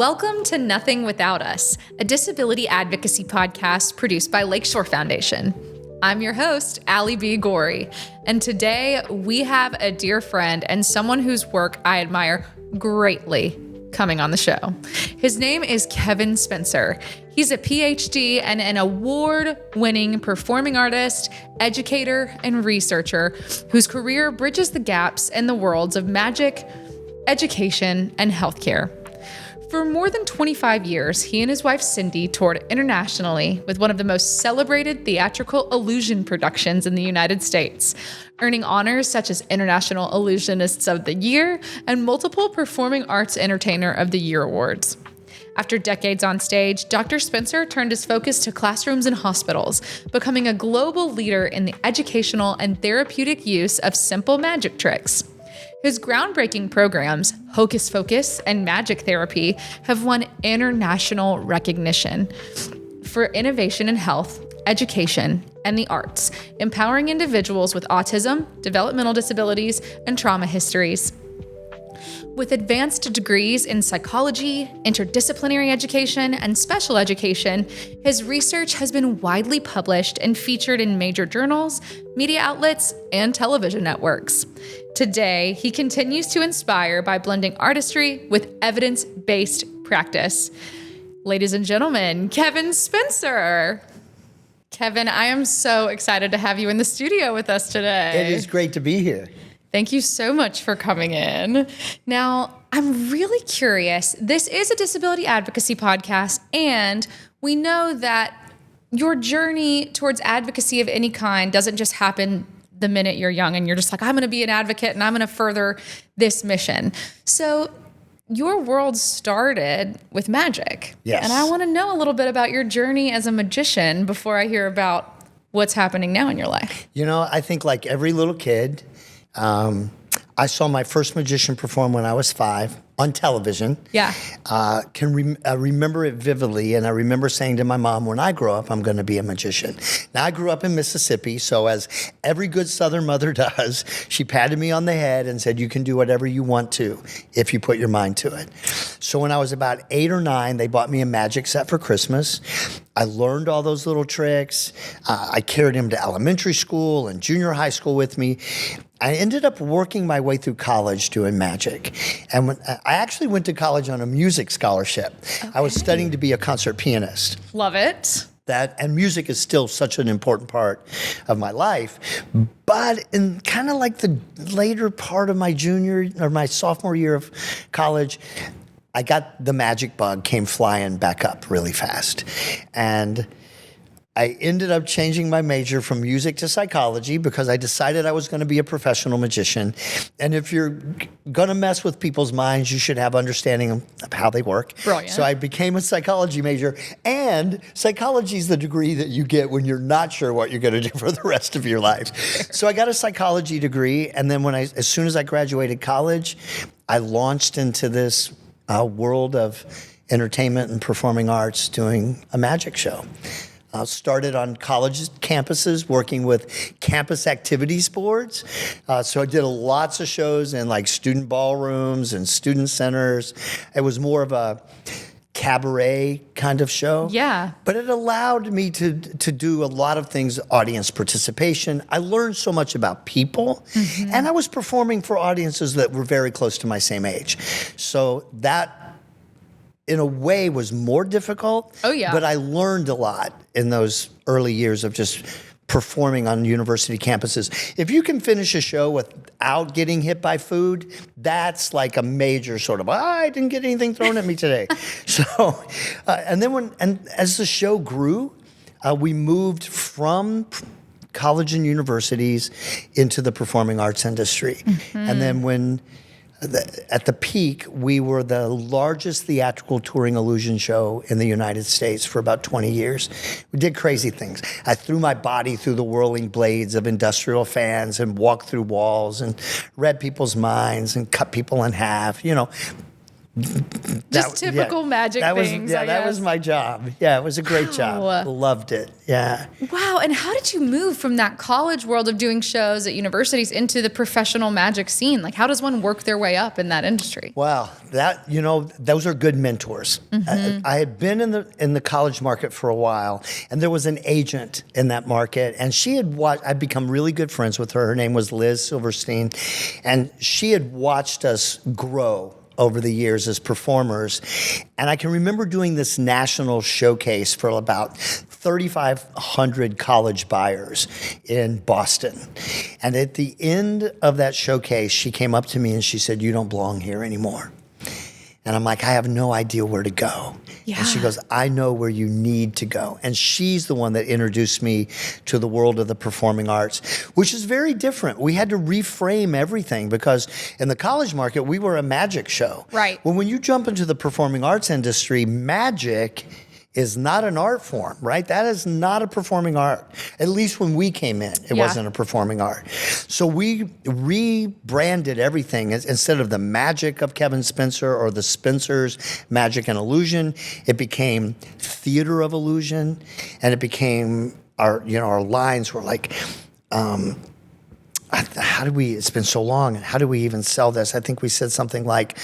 Welcome to Nothing Without Us, a disability advocacy podcast produced by Lakeshore Foundation. I'm your host, Allie B. Gorey, and today we have a dear friend and someone whose work I admire greatly coming on the show. His name is Kevin Spencer. He's a Ph.D. and an award-winning performing artist, educator, and researcher whose career bridges the gaps in the worlds of magic, education, and healthcare. For more than 25 years, he and his wife Cindy toured internationally with one of the most celebrated theatrical illusion productions in the United States, earning honors such as International Illusionists of the Year and multiple Performing Arts Entertainer of the Year awards. After decades on stage, Dr. Spencer turned his focus to classrooms and hospitals, becoming a global leader in the educational and therapeutic use of simple magic tricks. His groundbreaking programs, Hocus Focus and Magic Therapy, have won international recognition for innovation in health, education, and the arts, empowering individuals with autism, developmental disabilities, and trauma histories. With advanced degrees in psychology, interdisciplinary education, and special education, his research has been widely published and featured in major journals, media outlets, and television networks. Today, he continues to inspire by blending artistry with evidence-based practice. Ladies and gentlemen, Kevin Spencer. Kevin, I am so excited to have you in the studio with us today. It is great to be here. Thank you so much for coming in. Now, I'm really curious. This is a disability advocacy podcast, and we know that your journey towards advocacy of any kind doesn't just happen the minute you're young and you're just like, I'm going to be an advocate and I'm going to further this mission. So your world started with magic. Yes. And I want to know a little bit about your journey as a magician before I hear about what's happening now in your life. You know, I think like every little kid, I saw my first magician perform when I was 5 on television. Yeah. I remember it vividly, and I remember saying to my mom, when I grow up, I'm going to be a magician. Now, I grew up in Mississippi, so as every good Southern mother does, she patted me on the head and said, you can do whatever you want to if you put your mind to it. So when I was about 8 or 9, they bought me a magic set for Christmas. I learned all those little tricks. I carried him to elementary school and junior high school with me. I ended up working my way through college doing magic. And when, I actually went to college on a music scholarship. Okay. I was studying to be a concert pianist. Love it. And music is still such an important part of my life. But in kind of like the later part of my junior or my sophomore year of college, I got the magic bug, came flying back up really fast. And I ended up changing my major from music to psychology because I decided I was going to be a professional magician. And if you're going to mess with people's minds, you should have understanding of how they work. Brilliant. So I became a psychology major. And psychology is the degree that you get when you're not sure what you're going to do for the rest of your life. So I got a psychology degree. And then as soon as I graduated college, I launched into this world of entertainment and performing arts doing a magic show. Started on college campuses working with campus activities boards. So I did lots of shows in like student ballrooms and student centers. It was more of a cabaret kind of show. Yeah. But it allowed me to do a lot of things, audience participation. I learned so much about people. Mm-hmm. And I was performing for audiences that were very close to my same age. So that, in a way, was more difficult. Oh, yeah. But I learned a lot in those early years of just performing on university campuses. If you can finish a show without getting hit by food, that's like a major sort of, I didn't get anything thrown at me today. So, and as the show grew, we moved from college and universities into the performing arts industry. Mm-hmm. And then at the peak, we were the largest theatrical touring illusion show in the United States for about 20 years. We did crazy things. I threw my body through the whirling blades of industrial fans and walked through walls and read people's minds and cut people in half, you know. Just typical magic things. That was my job. Yeah, it was a great job. Loved it. Yeah. Wow. And how did you move from that college world of doing shows at universities into the professional magic scene? Like, how does one work their way up in that industry? Well, those are good mentors. I had been in the college market for a while, and there was an agent in that market, and she had watched. I'd become really good friends with her. Her name was Liz Silverstein, and she had watched us grow over the years as performers. And I can remember doing this national showcase for about 3,500 college buyers in Boston. And at the end of that showcase, she came up to me and she said, "You don't belong here anymore." And I'm like, "I have no idea where to go." Yeah. And she goes, "I know where you need to go." And she's the one that introduced me to the world of the performing arts, which is very different. We had to reframe everything because in the college market, we were a magic show. Right. Well, when you jump into the performing arts industry, magic is not an art form, right? That is not a performing art. At least when we came in, it wasn't a performing art. So we rebranded everything. Instead of the magic of Kevin Spencer or the Spencers, Magic and Illusion, it became Theater of Illusion, and it became our lines were like, it's been so long, and how do we even sell this? I think we said something like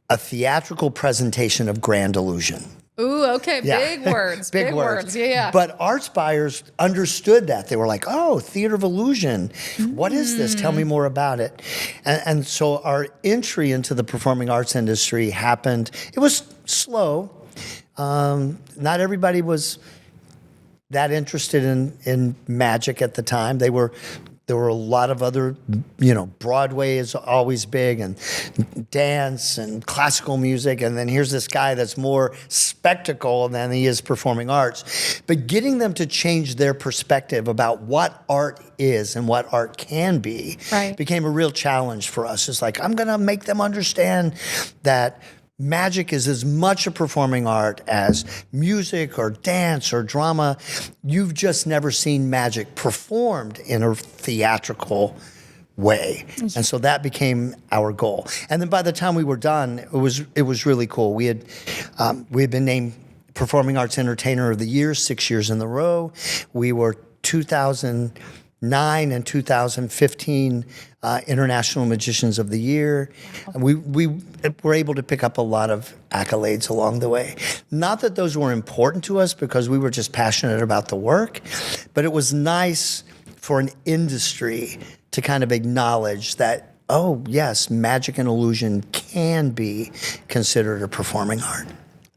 a theatrical presentation of grand illusion. Ooh, okay, big words. Big words. Yeah. But arts buyers understood that. They were like, "Oh, Theater of Illusion. What is this? Tell me more about it." And so our entry into the performing arts industry happened. It was slow. Not everybody was that interested in magic at the time. There were a lot of other, Broadway is always big, and dance and classical music. And then here's this guy that's more spectacle than he is performing arts. But getting them to change their perspective about what art is and what art can be became a real challenge for us. It's like, I'm going to make them understand that magic is as much a performing art as music or dance or drama. You've just never seen magic performed in a theatrical way. And so that became our goal. And then by the time we were done, it was really cool. We had been named Performing Arts Entertainer of the Year 6 years in a row. We were 2009 and 2015 International Magicians of the Year. We were able to pick up a lot of accolades along the way. Not that those were important to us because we were just passionate about the work, but it was nice for an industry to kind of acknowledge that, oh, yes, magic and illusion can be considered a performing art.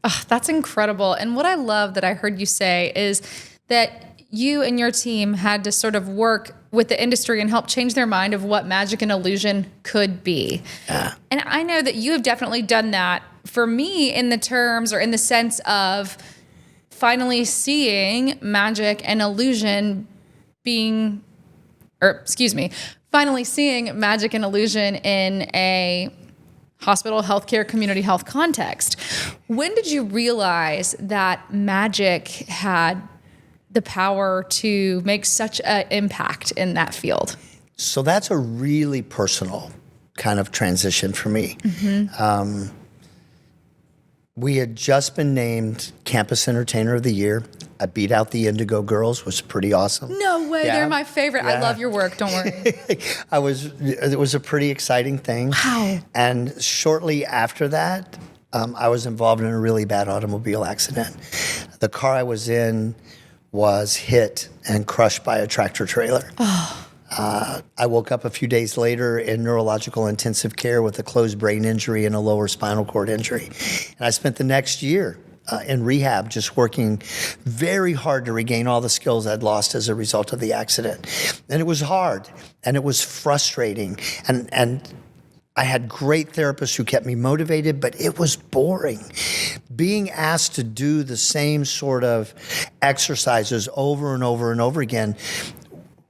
Oh, that's incredible. And what I love that I heard you say is that you and your team had to sort of work with the industry and help change their mind of what magic and illusion could be. Yeah. And I know that you have definitely done that for me in the terms or in the sense of finally seeing magic and illusion finally seeing magic and illusion in a hospital, healthcare, community health context. When did you realize that magic had the power to make such an impact in that field? So that's a really personal kind of transition for me. Mm-hmm. We had just been named Campus Entertainer of the Year. I beat out the Indigo Girls, which was pretty awesome. No way, they're my favorite. I love your work, don't worry. It was a pretty exciting thing. Wow. And shortly after that, I was involved in a really bad automobile accident. The car I was in was hit and crushed by a tractor trailer. Oh. I woke up a few days later in neurological intensive care with a closed brain injury and a lower spinal cord injury. And I spent the next year in rehab just working very hard to regain all the skills I'd lost as a result of the accident. And it was hard, and it was frustrating. And I had great therapists who kept me motivated, but it was boring. Being asked to do the same sort of exercises over and over and over again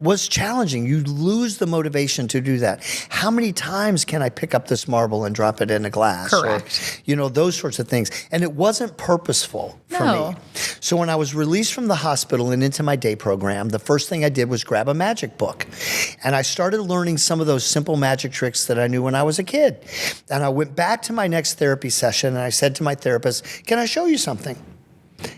was challenging. You lose the motivation to do that. How many times can I pick up this marble and drop it in a glass? Correct. Or, those sorts of things. And it wasn't purposeful for me. So when I was released from the hospital and into my day program, the first thing I did was grab a magic book. And I started learning some of those simple magic tricks that I knew when I was a kid. And I went back to my next therapy session and I said to my therapist, "Can I show you something?"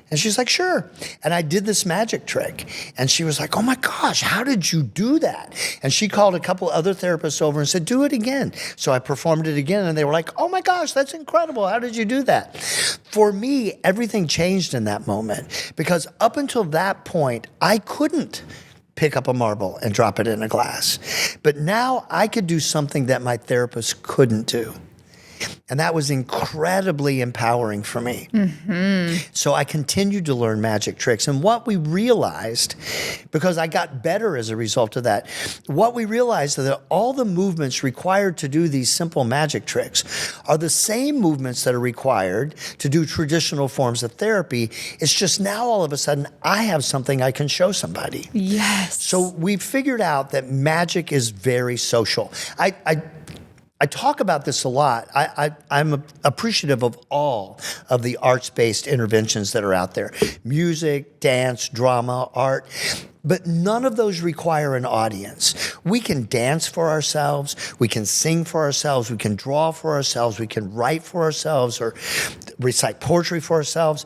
And she's like, "Sure." And I did this magic trick. And she was like, "Oh my gosh, how did you do that?" And she called a couple other therapists over and said, "Do it again." So I performed it again and they were like, "Oh my gosh, that's incredible. How did you do that?" For me, everything changed in that moment because up until that point, I couldn't pick up a marble and drop it in a glass. But now I could do something that my therapist couldn't do. And that was incredibly empowering for me. Mm-hmm. So I continued to learn magic tricks. And what we realized, because I got better as a result of that, what we realized is that all the movements required to do these simple magic tricks are the same movements that are required to do traditional forms of therapy. It's just now all of a sudden I have something I can show somebody. Yes. So we figured out that magic is very social. I talk about this a lot. I'm appreciative of all of the arts-based interventions that are out there. Music, dance, drama, art. But none of those require an audience. We can dance for ourselves. We can sing for ourselves. We can draw for ourselves. We can write for ourselves or recite poetry for ourselves.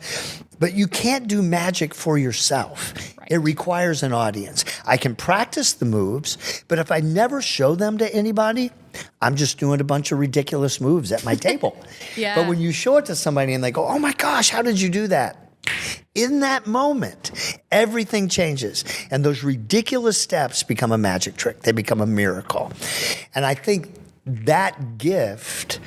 But you can't do magic for yourself. Right. It requires an audience. I can practice the moves, but if I never show them to anybody, I'm just doing a bunch of ridiculous moves at my table. Yeah. But when you show it to somebody and they go, "Oh my gosh, how did you do that?" In that moment, everything changes. And those ridiculous steps become a magic trick. They become a miracle. And I think that gift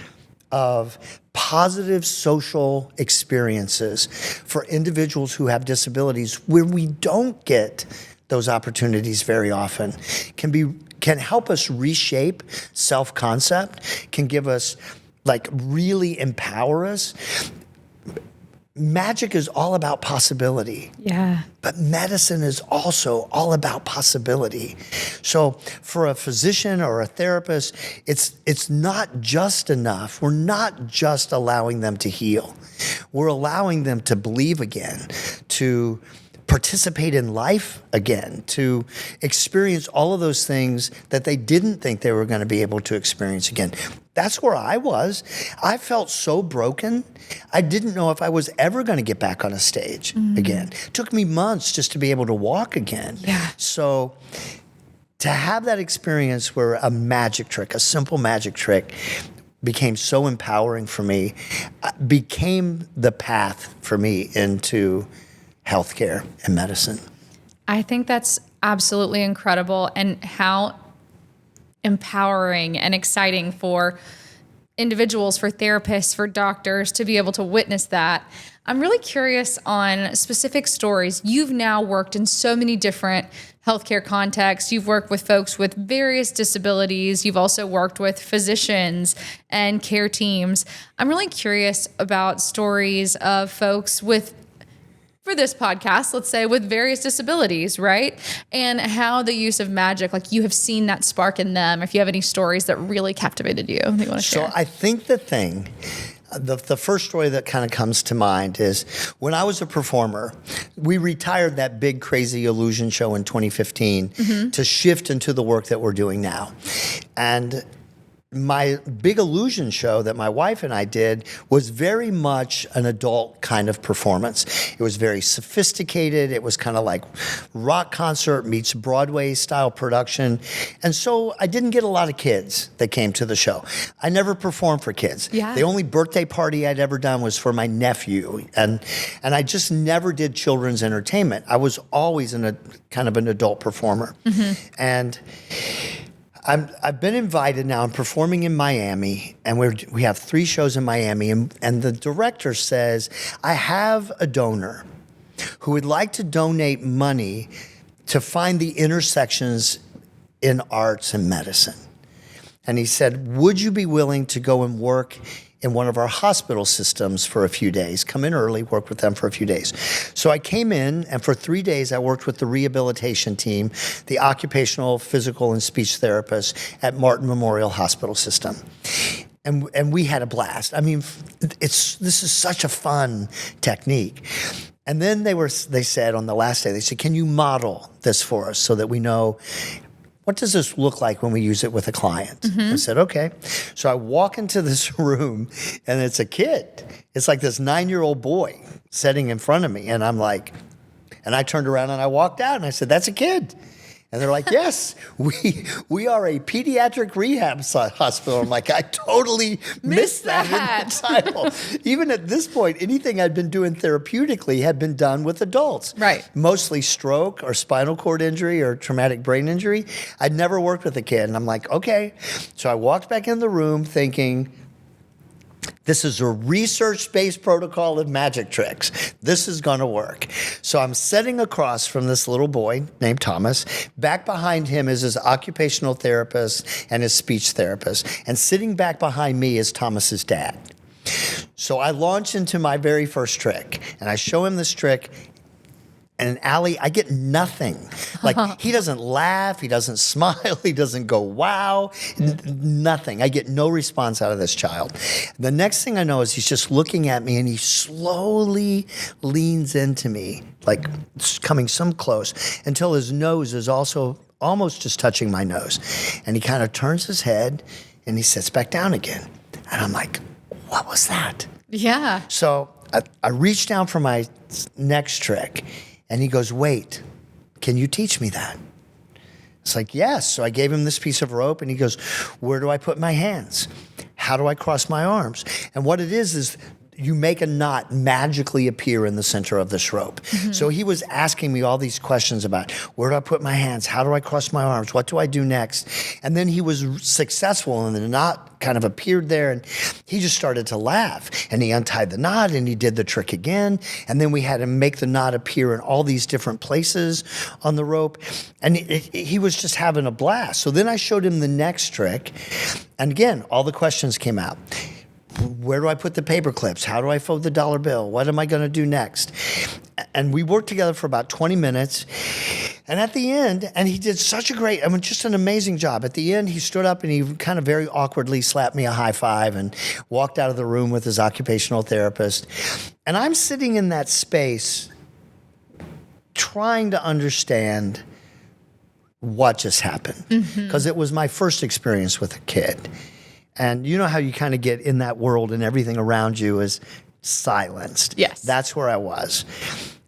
of positive social experiences for individuals who have disabilities where we don't get those opportunities very often can help us reshape self-concept, can give us, really empower us. Magic is all about possibility. Yeah. But medicine is also all about possibility. So for a physician or a therapist, it's not just enough. We're not just allowing them to heal. We're allowing them to believe again, to participate in life again, to experience all of those things that they didn't think they were going to be able to experience again. That's where I was. I felt so broken. I didn't know if I was ever going to get back on a stage again. It took me months just to be able to walk again. Yeah. So to have that experience where a magic trick, a simple magic trick, became so empowering for me, became the path for me into healthcare and medicine. I think that's absolutely incredible, and how empowering and exciting for individuals, for therapists, for doctors to be able to witness that. I'm really curious on specific stories. You've now worked in so many different healthcare contexts. You've worked with folks with various disabilities. You've also worked with physicians and care teams. I'm really curious about stories of folks with, for this podcast, let's say, with various disabilities, right? And how the use of magic, you have seen that spark in them. If you have any stories that really captivated you that you want to share. So I think the first story that kind of comes to mind is when I was a performer, we retired that big crazy illusion show in 2015 to shift into the work that we're doing now. And my big illusion show that my wife and I did was very much an adult kind of performance. It was very sophisticated. It was kind of like rock concert meets Broadway style production. And so I didn't get a lot of kids that came to the show. I never performed for kids. Yeah. The only birthday party I'd ever done was for my nephew. And I just never did children's entertainment. I was always in a kind of an adult performer. And I've been invited now. I'm performing in Miami, and we have 3 shows in Miami, and the director says, "I have a donor who would like to donate money to find the intersections in arts and medicine." And he said, would you be willing to go and work in one of our hospital systems for a few days? Come in early, work with them for a few days. So I came in, and for 3 days I worked with the rehabilitation team, the occupational, physical, and speech therapists at Martin Memorial Hospital System. And we had a blast. I mean, this is such a fun technique. And then they said on the last day, they said, can you model this for us so that we know, what does this look like when we use it with a client? I said, okay. So I walk into this room, and it's a kid. It's like this 9-year-old boy sitting in front of me. And I'm like, and I turned around and I walked out, and I said, that's a kid. And they're like, yes, we are a pediatric rehab hospital. I'm like, I totally missed that in the title. Even at this point, anything I'd been doing therapeutically had been done with adults. Right. Mostly stroke or spinal cord injury or traumatic brain injury. I'd never worked with a kid. And I'm like, okay. So I walked back in the room thinking, this is a research-based protocol of magic tricks. This is going to work. So I'm sitting across from this little boy named Thomas. Back behind him is his occupational therapist and his speech therapist. And sitting back behind me is Thomas's dad. So I launch into my very first trick, and I show him this trick. And Allie, I get nothing. Like, he doesn't laugh, he doesn't smile, he doesn't go, wow, nothing. I get no response out of this child. The next thing I know is he's just looking at me, and he slowly leans into me, like coming some close, until his nose is also almost just touching my nose. And he kind of turns his head, and he sits back down again. And I'm like, what was that? Yeah. So I reach down for my next trick, and he goes, wait, can you teach me that? It's like, yes. So I gave him this piece of rope, and he goes, where do I put my hands? How do I cross my arms? And what it is you make a knot magically appear in the center of this rope. So he was asking me all these questions about, where do I put my hands? How do I cross my arms? What do I do next? And then he was successful, and the knot kind of appeared there, and he just started to laugh. And he untied the knot, and he did the trick again. And then we had him make the knot appear in all these different places on the rope. And he was just having a blast. So then I showed him the next trick. And again, all the questions came out. Where do I put the paper clips? How do I fold the dollar bill? What am I going to do next? And we worked together for about 20 minutes. And at the end, and he did such a great, just an amazing job. At the end, he stood up and he kind of very awkwardly slapped me a high five and walked out of the room with his occupational therapist. And I'm sitting in that space trying to understand what just happened. Because it was my first experience with a kid. And you know how you kind of get in that world and everything around you is silenced. Yes. That's where I was.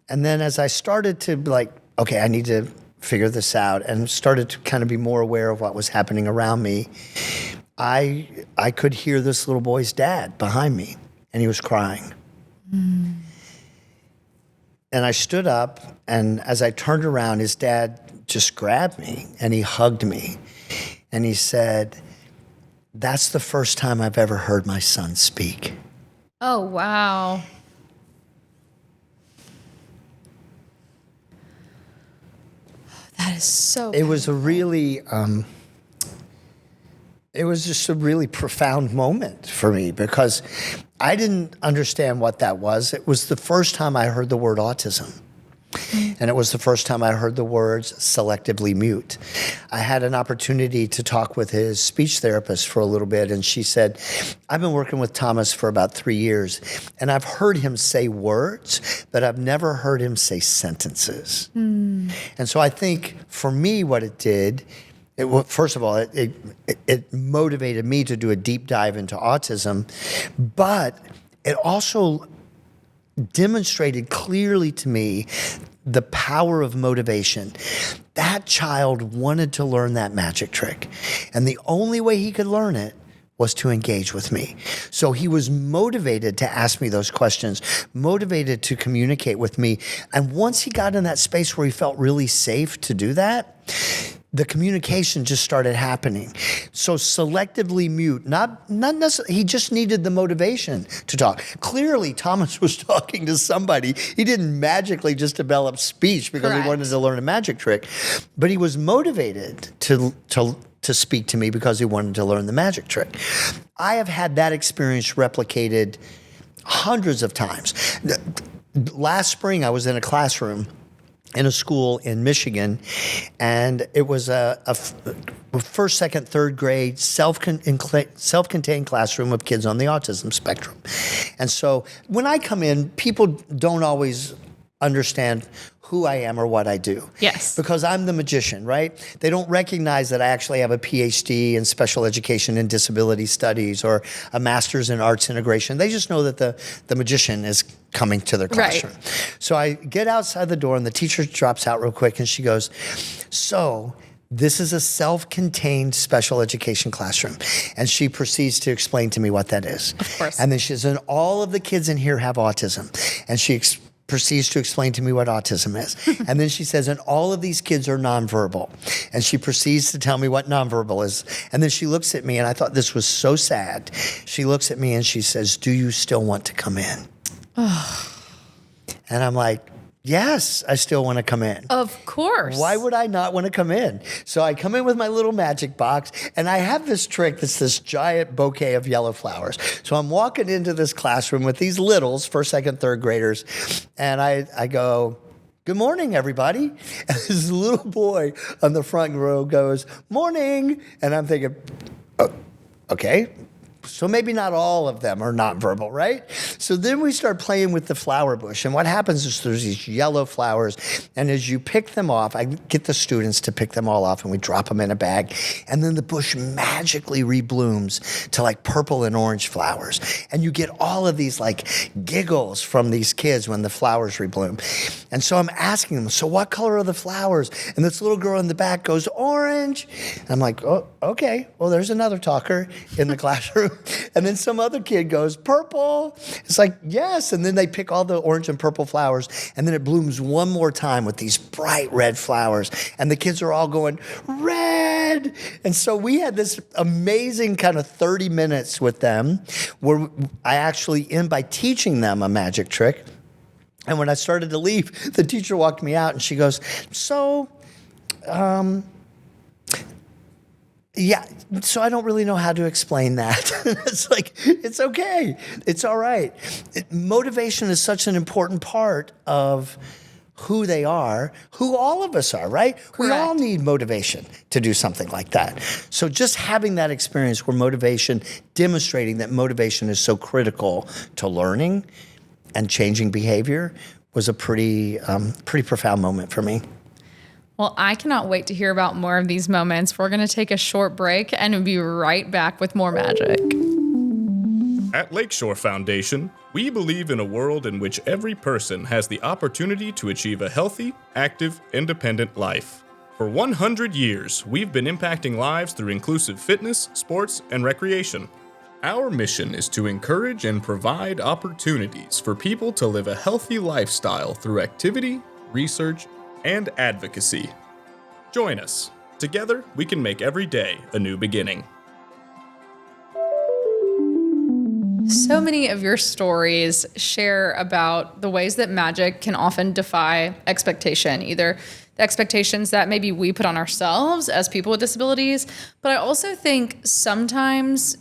And then as I started to be like, okay, I need to figure this out, and started to kind of be more aware of what was happening around me, I could hear this little boy's dad behind me, and he was crying. And I stood up, and as I turned around, his dad just grabbed me, and he hugged me, and he said, that's the first time I've ever heard my son speak. Oh, wow. That is so It was a really, it was just a really profound moment for me, because I didn't understand what that was. It was the first time I heard the word autism. And it was the first time I heard the words selectively mute. I had an opportunity to talk with his speech therapist for a little bit, and she said, I've been working with Thomas for about 3 years, and I've heard him say words, but I've never heard him say sentences. And so I think for me what it did, first of all, it motivated me to do a deep dive into autism, but it also demonstrated clearly to me the power of motivation. That child wanted to learn that magic trick, and the only way he could learn it was to engage with me. So he was motivated to ask me those questions, motivated to communicate with me. And once he got in that space where he felt really safe to do that, the communication just started happening. So selectively mute, not necessarily, he just needed the motivation to talk. Clearly, Thomas was talking to somebody. He didn't magically just develop speech because he wanted to learn a magic trick, but he was motivated to to speak to me because he wanted to learn the magic trick. I have had that experience replicated hundreds of times. Last spring, I was in a classroom in a school in Michigan, and it was a first, second, third grade self-contained classroom of kids on the autism spectrum. And so when I come in, people don't always understand who I am or what I do. Yes. Because I'm the magician, right? They don't recognize that I actually have a Ph.D. in special education and disability studies or a master's in arts integration. They just know that the magician is coming to their classroom. Right. So I get outside the door and the teacher drops out real quick and she goes, "So this is a self-contained special education classroom." And she proceeds to explain to me what that is. Of course. And then she says, "And all of the kids in here have autism." And she proceeds to explain to me what autism is. And then she says, "And all of these kids are nonverbal." And she proceeds to tell me what nonverbal is. And then she looks at me, and I thought this was so sad. She looks at me and she says, "Do you still want to come in?" And I'm like, yes, I still want to come in. Of course. Why would I not want to come in? So I come in with my little magic box, and I have this trick that's this giant bouquet of yellow flowers. So I'm walking into this classroom with these littles, first, second, third graders, and I go, "Good morning, everybody." And this little boy on the front row goes, "Morning." And I'm thinking, oh, okay. So maybe not all of them are nonverbal, right? So then we start playing with the flower bush. And what happens is there's these yellow flowers. And as you pick them off, I get the students to pick them all off and we drop them in a bag. And then the bush magically reblooms to like purple and orange flowers. And you get all of these like giggles from these kids when the flowers rebloom. And so I'm asking them, "So what color are the flowers?" And this little girl in the back goes, "Orange." And I'm like, "Oh, okay. Well, there's another talker in the classroom." And then some other kid goes, "Purple." It's like, yes. And then they pick all the orange and purple flowers. And then it blooms one more time with these bright red flowers. And the kids are all going, "Red." And so we had this amazing kind of 30 minutes with them where I actually end by teaching them a magic trick. And when I started to leave, the teacher walked me out and she goes, "So, yeah, so I don't really know how to explain that." It's like, it's okay. It's all right. Motivation is such an important part of who they are, who all of us are, right? Correct. We all need motivation to do something like that. So just having that experience where motivation, demonstrating that motivation is so critical to learning and changing behavior was a pretty profound moment for me. Well, I cannot wait to hear about more of these moments. We're going to take a short break and we'll be right back with more magic. At Lakeshore Foundation, we believe in a world in which every person has the opportunity to achieve a healthy, active, independent life. For 100 years, we've been impacting lives through inclusive fitness, sports, and recreation. Our mission is to encourage and provide opportunities for people to live a healthy lifestyle through activity, research, and advocacy. Join us. Together, we can make every day a new beginning. So many of your stories share about the ways that magic can often defy expectation, either the expectations that maybe we put on ourselves as people with disabilities, but I also think sometimes,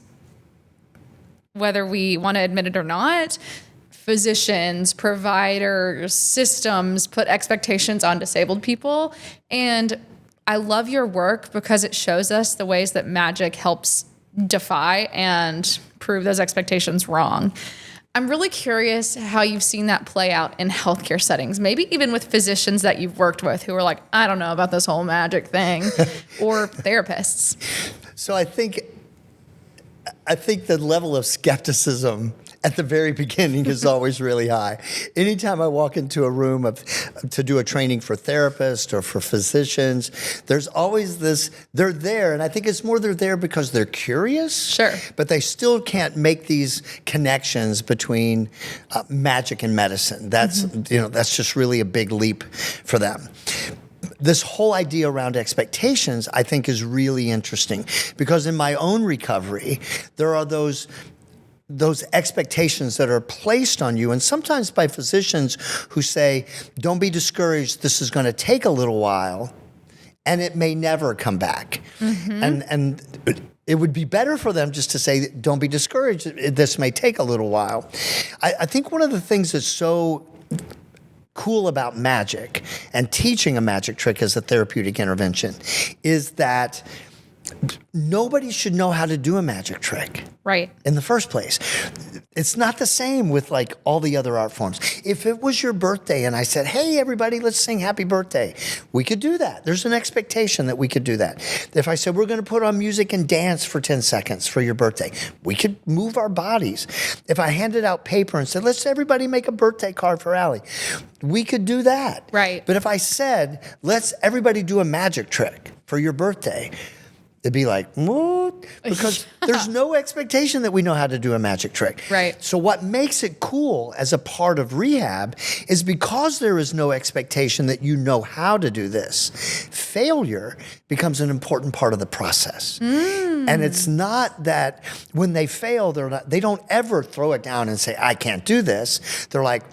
whether we want to admit it or not, physicians, providers, systems put expectations on disabled people. And I love your work because it shows us the ways that magic helps defy and prove those expectations wrong. I'm really curious how you've seen that play out in healthcare settings, maybe even with physicians that you've worked with who are like, "I don't know about this whole magic thing," or therapists. So I think the level of skepticism at the very beginning is always really high. Anytime I walk into a room to do a training for therapists or for physicians, there's always this, they're there, and I think it's more they're there because they're curious. Sure. But they still can't make these connections between magic and medicine. That's, that's just really a big leap for them. This whole idea around expectations, I think, is really interesting because in my own recovery, there are those expectations that are placed on you, and sometimes by physicians who say, "Don't be discouraged, this is going to take a little while." and it may never come back. And it would be better for them just to say, don't be discouraged. This may take a little while. I think one of the things that's so cool about magic and teaching a magic trick as a therapeutic intervention is that nobody should know how to do a magic trick. Right. In the first place. It's not the same with like all the other art forms. If it was your birthday and I said, hey, everybody, let's sing happy birthday, we could do that. There's an expectation that we could do that. If I said, we're going to put on music and dance for 10 seconds for your birthday, we could move our bodies. If I handed out paper and said, let's everybody make a birthday card for Allie, we could do that. Right. But if I said, let's everybody do a magic trick for your birthday, it'd be like, what? Because there's no expectation that we know how to do a magic trick. Right. So what makes it cool as a part of rehab is because there is no expectation that you know how to do this, failure becomes an important part of the process. And it's not that when they fail, they don't ever throw it down and say, I can't do this. They're like,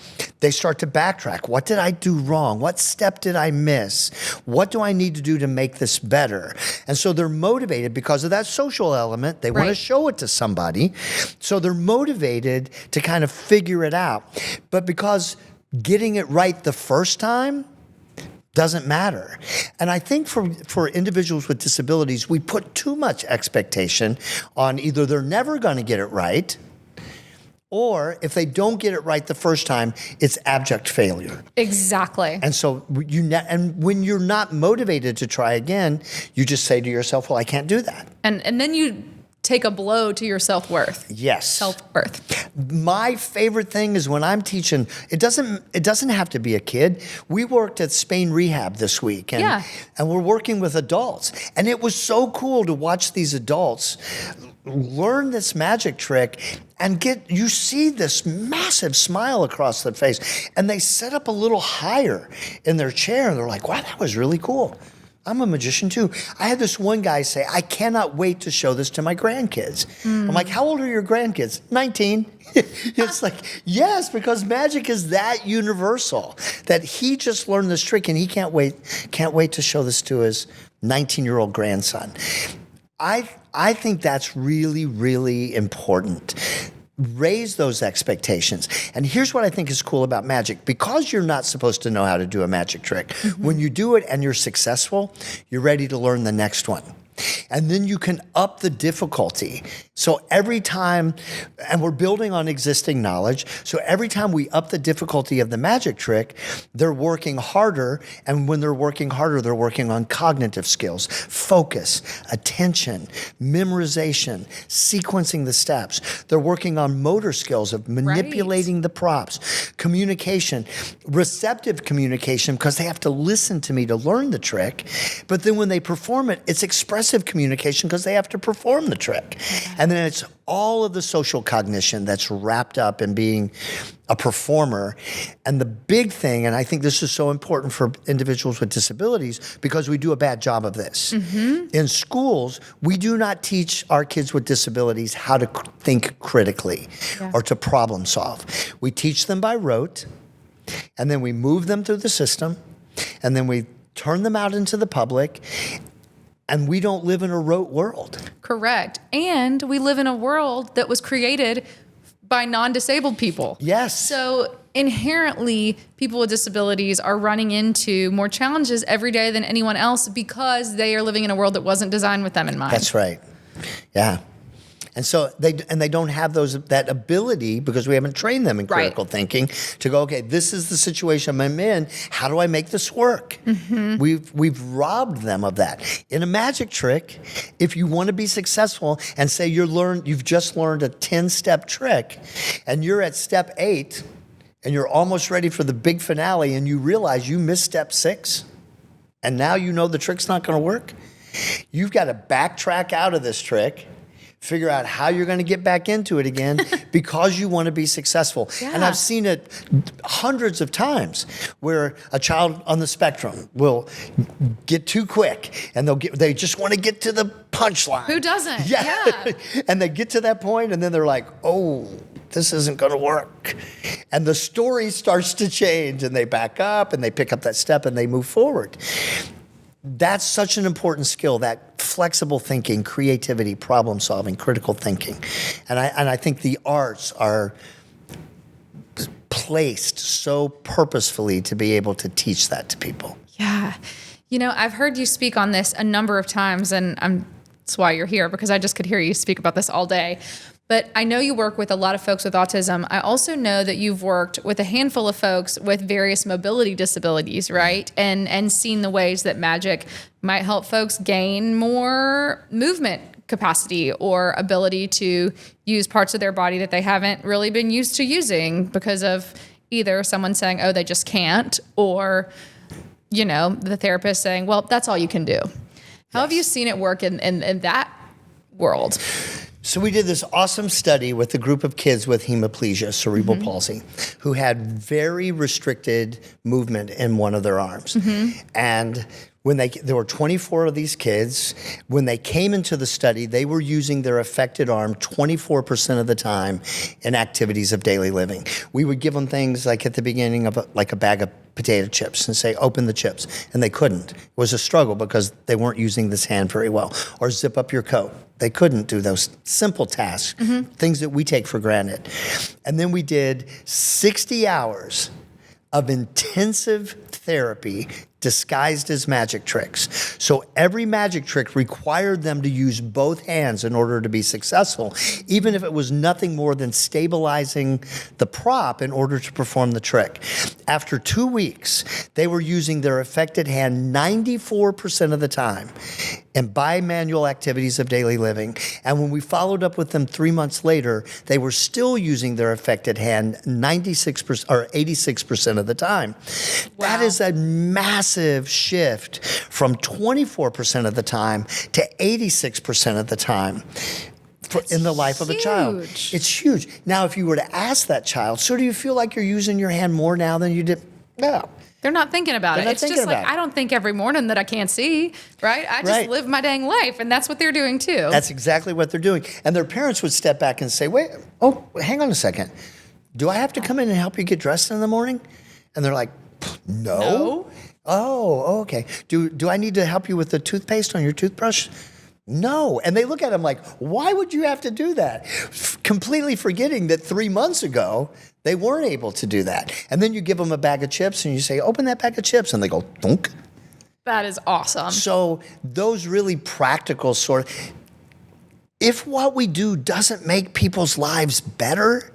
they start to backtrack. What did I do wrong? What step did I miss? What do I need to do to make this better? And so they're motivated because of that social element. They want to show it to somebody. So they're motivated to kind of figure it out. But because getting it right the first time doesn't matter. And I think for individuals with disabilities, we put too much expectation on either they're never going to get it right, or if they don't get it right the first time, it's abject failure. Exactly. And so and when you're not motivated to try again, you just say to yourself, well, I can't do that. And then you take a blow to your self-worth. Yes. Self-worth. My favorite thing is when I'm teaching, it doesn't have to be a kid. We worked at Spain Rehab this week and we're working with adults. And it was so cool to watch these adults learn this magic trick and you see this massive smile across their face. And they set up a little higher in their chair and they're like, wow, that was really cool. I'm a magician too. I had this one guy say, I cannot wait to show this to my grandkids. I'm like, how old are your grandkids? 19. It's like, yes, because magic is that universal that he just learned this trick and he can't wait to show this to his 19-year-old grandson. I think that's really, really important. Raise those expectations. And here's what I think is cool about magic. Because you're not supposed to know how to do a magic trick, when you do it and you're successful, you're ready to learn the next one. And then you can up the difficulty. So every time, and we're building on existing knowledge, so every time we up the difficulty of the magic trick, they're working harder. And when they're working harder, they're working on cognitive skills, focus, attention, memorization, sequencing the steps. They're working on motor skills of manipulating the props, communication, receptive communication, because they have to listen to me to learn the trick. But then when they perform it, it's expressive communication because they have to perform the trick. And then it's all of the social cognition that's wrapped up in being a performer. And the big thing, and I think this is so important for individuals with disabilities because we do a bad job of this. In schools, we do not teach our kids with disabilities how to think critically or to problem solve. We teach them by rote, and then we move them through the system, and then we turn them out into the public. And we don't live in a rote world. Correct. And we live in a world that was created by non-disabled people. Yes. So inherently, people with disabilities are running into more challenges every day than anyone else because they are living in a world that wasn't designed with them in mind. That's right. Yeah. And so they don't have that ability because we haven't trained them in critical thinking to go, okay, this is the situation I'm in. How do I make this work? We've robbed them of that. In a magic trick, if you want to be successful and say you've just learned a 10-step trick and you're at step 8 and you're almost ready for the big finale and you realize you missed step 6 and now you know the trick's not going to work, you've got to backtrack out of this trick, figure out how you're going to get back into it again because you want to be successful. Yeah. And I've seen it hundreds of times where a child on the spectrum will get too quick and they just want to get to the punchline. Who doesn't? Yeah. And they get to that point and then they're like, oh, this isn't going to work. And the story starts to change and they back up and they pick up that step and they move forward. that's such an important skill, that flexible thinking, creativity, problem solving, critical thinking. And I think the arts are placed so purposefully to be able to teach that to people. Yeah. I've heard you speak on this a number of times, and that's why you're here, because I just could hear you speak about this all day. But I know you work with a lot of folks with autism. I also know that you've worked with a handful of folks with various mobility disabilities, right? And seen the ways that magic might help folks gain more movement capacity or ability to use parts of their body that they haven't really been used to using because of either someone saying, oh, they just can't, or, the therapist saying, well, that's all you can do. How have you seen it work in that world? So we did this awesome study with a group of kids with hemiplegia, cerebral palsy, who had very restricted movement in one of their arms. And when there were 24 of these kids, when they came into the study, they were using their affected arm 24% of the time in activities of daily living. We would give them things like at the beginning of a bag of potato chips and say, open the chips. And they couldn't. It was a struggle because they weren't using this hand very well. Or zip up your coat. They couldn't do those simple tasks, things that we take for granted. And then we did 60 hours of intensive therapy disguised as magic tricks. So every magic trick required them to use both hands in order to be successful, even if it was nothing more than stabilizing the prop in order to perform the trick. After 2 weeks, they were using their affected hand 94% of the time in bimanual activities of daily living. And when we followed up with them 3 months later, they were still using their affected hand 96% or 86% of the time. Wow. That is a massive shift from 24% of the time to 86% of the time in the life of a child. It's huge. Now, if you were to ask that child, so do you feel like you're using your hand more now than you did? No. They're not thinking about it. It's just like, I don't think every morning that I can't see, right? I just live my dang life, and that's what they're doing too. That's exactly what they're doing. And their parents would step back and say, wait, hang on a second. Do I have to come in and help you get dressed in the morning? And they're like, no. Oh, okay. Do I need to help you with the toothpaste on your toothbrush? No. And they look at him like, why would you have to do that? Completely forgetting that 3 months ago, they weren't able to do that. And then you give them a bag of chips and you say, open that bag of chips. And they go, thunk. That is awesome. So those really practical if what we do doesn't make people's lives better,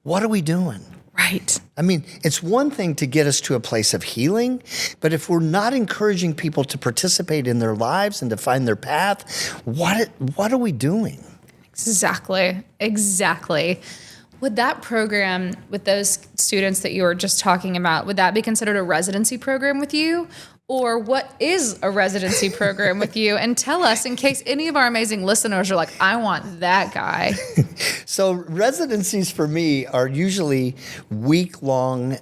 what are we doing? Right. I mean, it's one thing to get us to a place of healing, but if we're not encouraging people to participate in their lives and to find their path, what are we doing? Exactly. Would that program with those students that you were just talking about, would that be considered a residency program with you? Or what is a residency program with you? And tell us, in case any of our amazing listeners are like, I want that guy. So residencies for me are usually week-long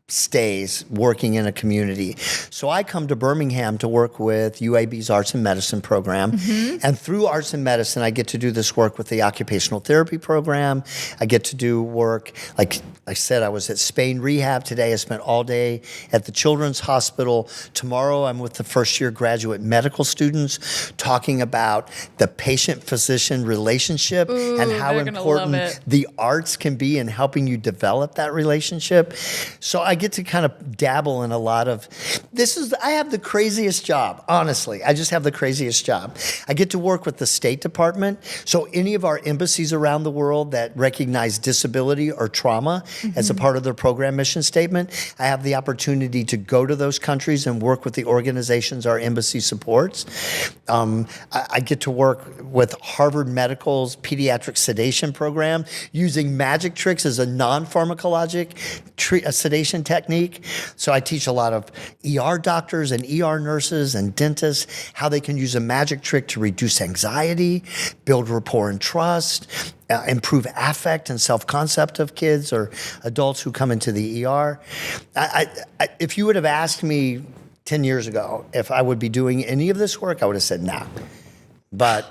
stays working in a community. So I come to Birmingham to work with UAB's Arts and Medicine program. And through Arts and Medicine, I get to do this work with the occupational therapy program. I get to do work, like I said, I was at Spain Rehab today. I spent all day at the Children's Hospital. Tomorrow, I'm with the first-year graduate medical students talking about the patient-physician relationship and how important the arts can be in helping you develop that relationship. So I get to kind of dabble in a lot of, I have the craziest job, honestly. I just have the craziest job. I get to work with the State Department. So any of our embassies around the world that recognize disability or trauma as a part of their program mission statement, I have the opportunity to go to those countries and work with the organizations our embassy supports. I get to work with Harvard Medical's pediatric sedation program using magic tricks as a non-pharmacologic sedation technique. So I teach a lot of ER doctors and ER nurses and dentists how they can use a magic trick to reduce anxiety, build rapport and trust, improve affect and self-concept of kids or adults who come into the ER. If you would have asked me 10 years ago if I would be doing any of this work, I would have said no. But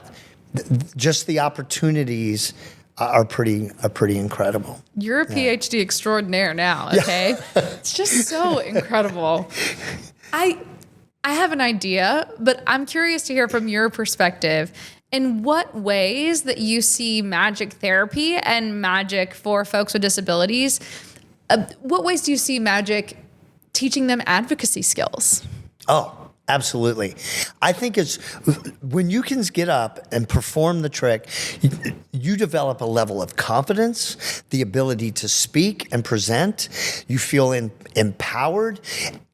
just the opportunities are pretty incredible. You're a Ph.D. extraordinaire now, okay? It's just so incredible. I have an idea, but I'm curious to hear from your perspective. In what ways that you see magic therapy and magic for folks with disabilities, what ways do you see magic teaching them advocacy skills? Oh, absolutely. I think it's when you can get up and perform the trick, you develop a level of confidence, the ability to speak and present. You feel empowered,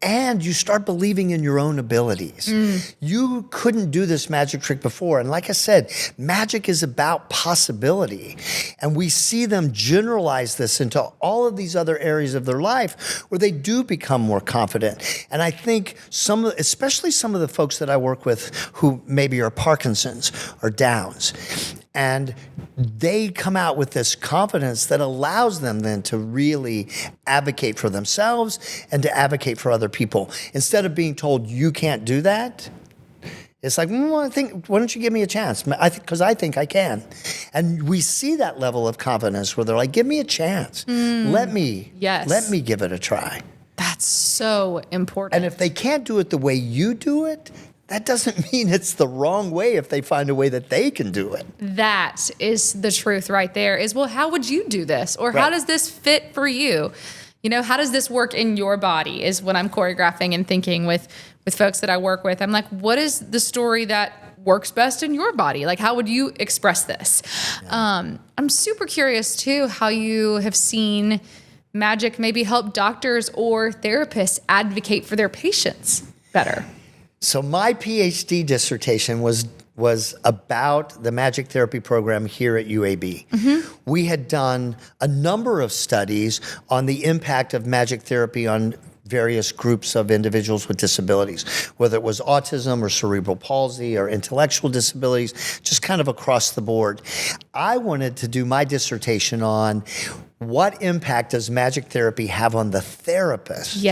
and you start believing in your own abilities. You couldn't do this magic trick before. And like I said, magic is about possibility. And we see them generalize this into all of these other areas of their life where they do become more confident. And I think especially some of the folks that I work with who maybe are Parkinson's or Downs, and they come out with this confidence that allows them then to really advocate for themselves and to advocate for other people. Instead of being told, you can't do that, it's like, why don't you give me a chance? Because I think I can. And we see that level of confidence where they're like, give me a chance. Let me give it a try. That's so important. And if they can't do it the way you do it, that doesn't mean it's the wrong way if they find a way that they can do it. That is the truth right there is, well, how would you do this? Or how does this fit for you? You know, how does this work in your body is what I'm choreographing and thinking with folks that I work with. I'm like, what is the story that works best in your body? Like, how would you express this? Yeah. I'm super curious, too, how you have seen magic maybe help doctors or therapists advocate for their patients better. So my Ph.D. dissertation was about the magic therapy program here at UAB. We had done a number of studies on the impact of magic therapy on various groups of individuals with disabilities, whether it was autism or cerebral palsy or intellectual disabilities, just kind of across the board. I wanted to do my dissertation on what impact does magic therapy have on the therapist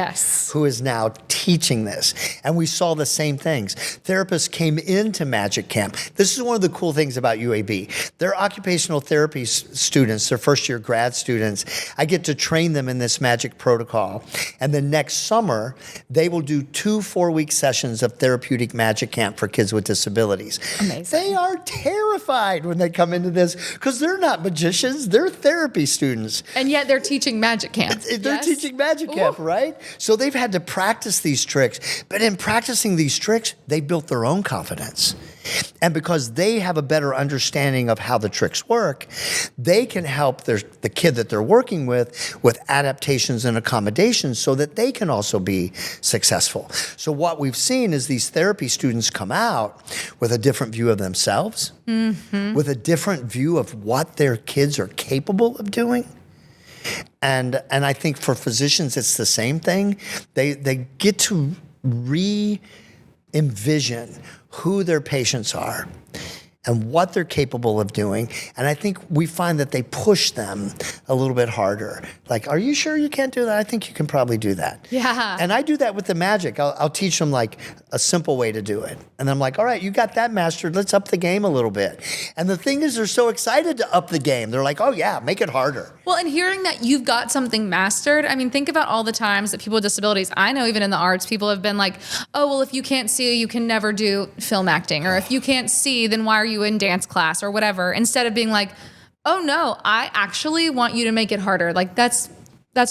who is now teaching this? And we saw the same things. Therapists came into magic camp. This is one of the cool things about UAB. Their occupational therapy students, their first year grad students, I get to train them in this magic protocol. And then next summer, they will do 2 4-week sessions of therapeutic magic camp for kids with disabilities. Amazing. They are terrified when they come into this because they're not magicians, they're therapy students. And yet they're teaching magic camp. They're teaching magic camp, right? So they've had to practice these tricks. But in practicing these tricks, they built their own confidence. And because they have a better understanding of how the tricks work, they can help the kid that they're working with adaptations and accommodations so that they can also be successful. So what we've seen is these therapy students come out with a different view of themselves, with a different view of what their kids are capable of doing. And I think for physicians, it's the same thing. They get to re-envision who their patients are and what they're capable of doing. And I think we find that they push them a little bit harder. Like, are you sure you can't do that? I think you can probably do that. Yeah. And I do that with the magic. I'll teach them like a simple way to do it. And I'm like, all right, you got that mastered. Let's up the game a little bit. And the thing is, they're so excited to up the game. They're like, oh yeah, make it harder. Well, and hearing that you've got something mastered, I mean, think about all the times that people with disabilities, I know even in the arts, people have been like, oh, well, if you can't see, you can never do film acting. Or if you can't see, then why are you in dance class or whatever? Instead of being like, oh no, I actually want you to make it harder. Like that's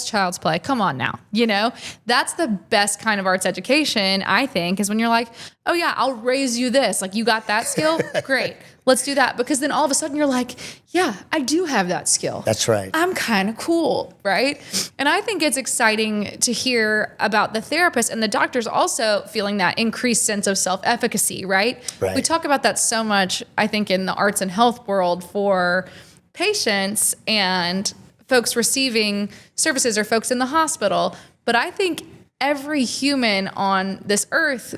child's play. Come on now. You know, that's the best kind of arts education, I think, is when you're like, oh yeah, I'll raise you this. Like, you got that skill? Great. Let's do that. Because then all of a sudden you're like, yeah, I do have that skill. That's right. I'm kind of cool, right? And I think it's exciting to hear about the therapists and the doctors also feeling that increased sense of self-efficacy, right? We talk about that so much, I think, in the arts and health world for patients and folks receiving services or folks in the hospital. But I think every human on this earth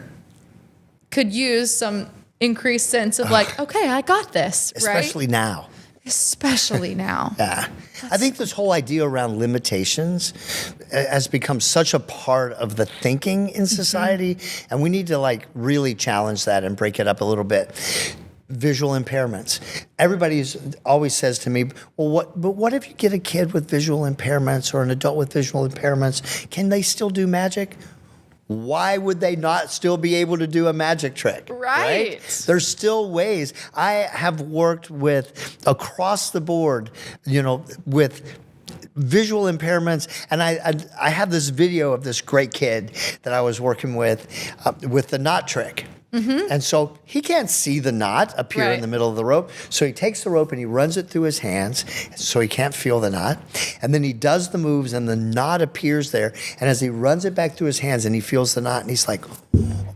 could use some increased sense of like, okay, I got this, Especially now. Especially now. Yeah. I think this whole idea around limitations has become such a part of the thinking in society, and we need to like really challenge that and break it up a little bit. Visual impairments. Everybody always says to me, well, what if you get a kid with visual impairments or an adult with visual impairments? Can they still do magic? why would they not still be able to do a magic trick? Right. There's still ways. I have worked with across the board, with visual impairments, and I have this video of this great kid that I was working with the knot trick. And so he can't see the knot appear in the middle of the rope. So he takes the rope and he runs it through his hands so he can't feel the knot. And then he does the moves and the knot appears there. And as he runs it back through his hands and he feels the knot and he's like,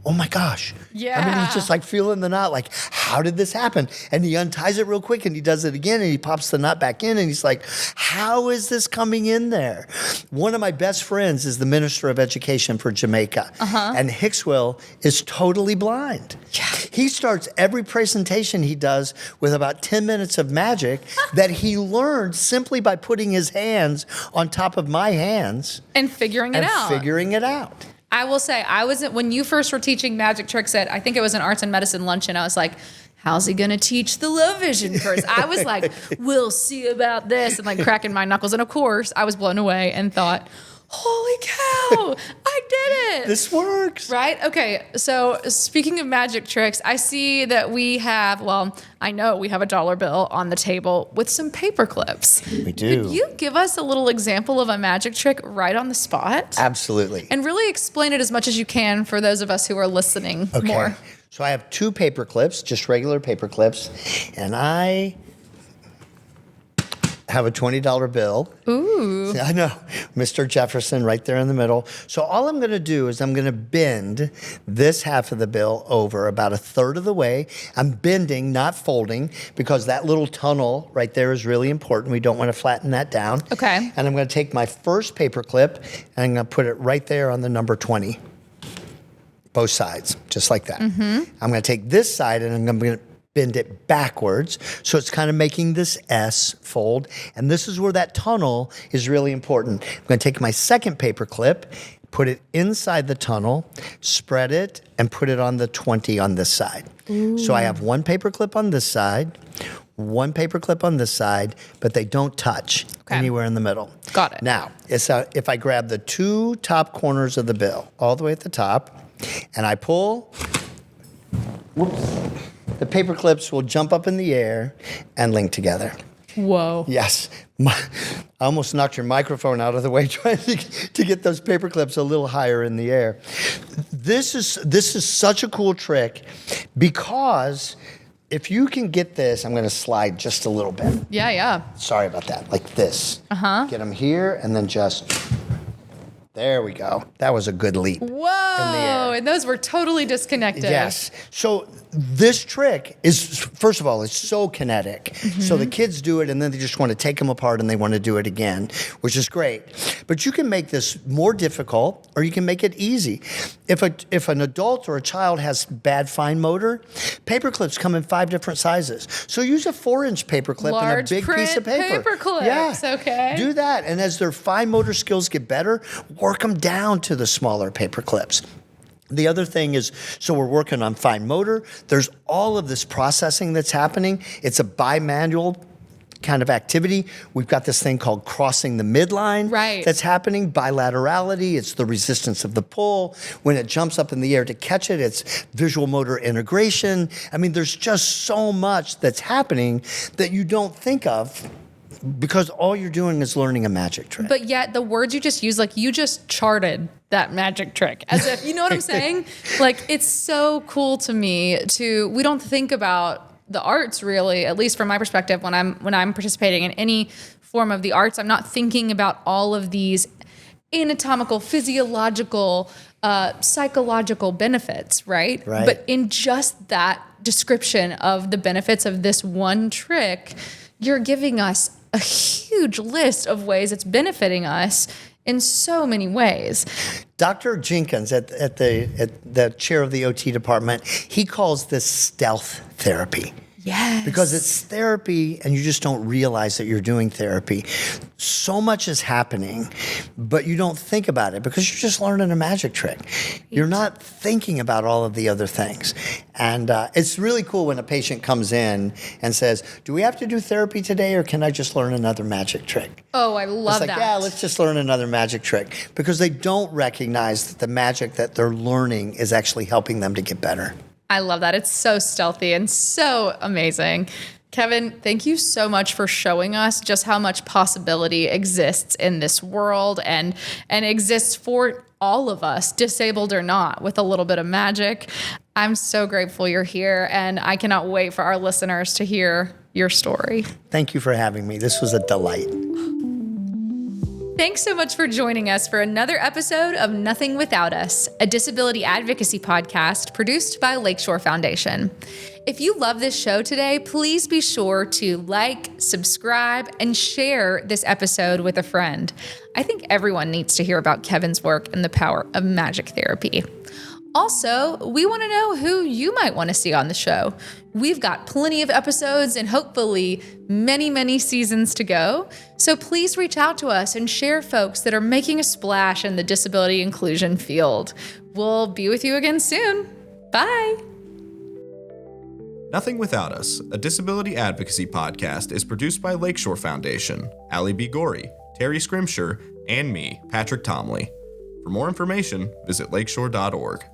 oh my gosh. Yeah. I mean, he's just like feeling the knot, like, how did this happen? And he unties it real quick and he does it again and he pops the knot back in and he's like, how is this coming in there? One of my best friends is the Minister of Education for Jamaica. And Hicksville is totally blind. Yeah. He starts every presentation he does with about 10 minutes of magic that he learned simply by putting his hands on top of my hands. And figuring it out. I will say, when you first were teaching magic tricks at, I think it was an arts and medicine luncheon, I was like, how's he going to teach the low vision first? I was like, we'll see about this, and like cracking my knuckles. And of course, I was blown away and thought, holy cow, I did it. This works. Right? Okay. So speaking of magic tricks, I see that I know we have a dollar bill on the table with some paper clips. We do. Could you give us a little example of a magic trick right on the spot? Absolutely. And really explain it as much as you can for those of us who are listening more. So I have 2 paper clips, just regular paper clips, and I have a $20 bill. Ooh. I know. Mr. Jefferson right there in the middle. So all I'm going to do is I'm going to bend this half of the bill over about 1/3 of the way. I'm bending, not folding, because that little tunnel right there is really important. We don't want to flatten that down. Okay. And I'm going to take my first paper clip and I'm going to put it right there on the number 20. Both sides, just like that. I'm going to take this side and I'm going to bend it backwards. So it's kind of making this S fold. And this is where that tunnel is really important. I'm going to take my second paper clip, put it inside the tunnel, spread it, and put it on the 20 on this side. Ooh. So I have one paper clip on this side, one paper clip on this side, but they don't touch anywhere in the middle. Got it. Now, if I grab the 2 top corners of the bill, all the way at the top, and I pull, the paper clips will jump up in the air and link together. Whoa. Yes. I almost knocked your microphone out of the way trying to get those paper clips a little higher in the air. This is such a cool trick because if you can get this, I'm going to slide just a little bit. Yeah. Sorry about that. Like this. Get them here and then just... There we go. That was a good leap. Whoa, and those were totally disconnected. Yes. So this trick is, first of all, it's so kinetic. So the kids do it and then they just want to take them apart and they want to do it again, which is great. But you can make this more difficult or you can make it easy. If an adult or a child has bad fine motor, paper clips come in 5 different sizes. So use a 4-inch paper clip and a big piece of paper. Paper clips, yeah. Okay. Do that. And as their fine motor skills get better, work them down to the smaller paper clips. The other thing is, so we're working on fine motor. There's all of this processing that's happening. It's a bimanual kind of activity. We've got this thing called crossing the midline that's happening. Bilaterality, it's the resistance of the pull. When it jumps up in the air to catch it, it's visual motor integration. I mean, there's just so much that's happening that you don't think of because all you're doing is learning a magic trick. But yet the words you just used, like you just charted that magic trick as if, you know what I'm saying? Like, it's so cool to me we don't think about the arts really, at least from my perspective, when I'm participating in any form of the arts, I'm not thinking about all of these anatomical, physiological, psychological benefits, right? But in just that description of the benefits of this one trick, you're giving us a huge list of ways it's benefiting us in so many ways. Dr. Jenkins at the chair of the OT department, he calls this stealth therapy. Yes. Because it's therapy and you just don't realize that you're doing therapy. So much is happening, but you don't think about it because you're just learning a magic trick. You're not thinking about all of the other things. And it's really cool when a patient comes in and says, do we have to do therapy today or can I just learn another magic trick? Oh, I love It's like, that. yeah, let's just learn another magic trick because they don't recognize that the magic that they're learning is actually helping them to get better. I love that. It's so stealthy and so amazing. Kevin, thank you so much for showing us just how much possibility exists in this world and exists for all of us, disabled or not, with a little bit of magic. I'm so grateful you're here, and I cannot wait for our listeners to hear your story. Thank you for having me. This was a delight. Thanks so much for joining us for another episode of Nothing Without Us, a disability advocacy podcast produced by Lakeshore Foundation. If you love this show today, please be sure to like, subscribe, and share this episode with a friend. I think everyone needs to hear about Kevin's work and the power of magic therapy. Also, we want to know who you might want to see on the show. We've got plenty of episodes and hopefully many, many seasons to go. So please reach out to us and share folks that are making a splash in the disability inclusion field. We'll be with you again soon. Bye. Nothing Without Us, a disability advocacy podcast, is produced by Lakeshore Foundation, Ali B. Gorey, Terry Scrimshire, and me, Patrick Tomley. For more information, visit lakeshore.org.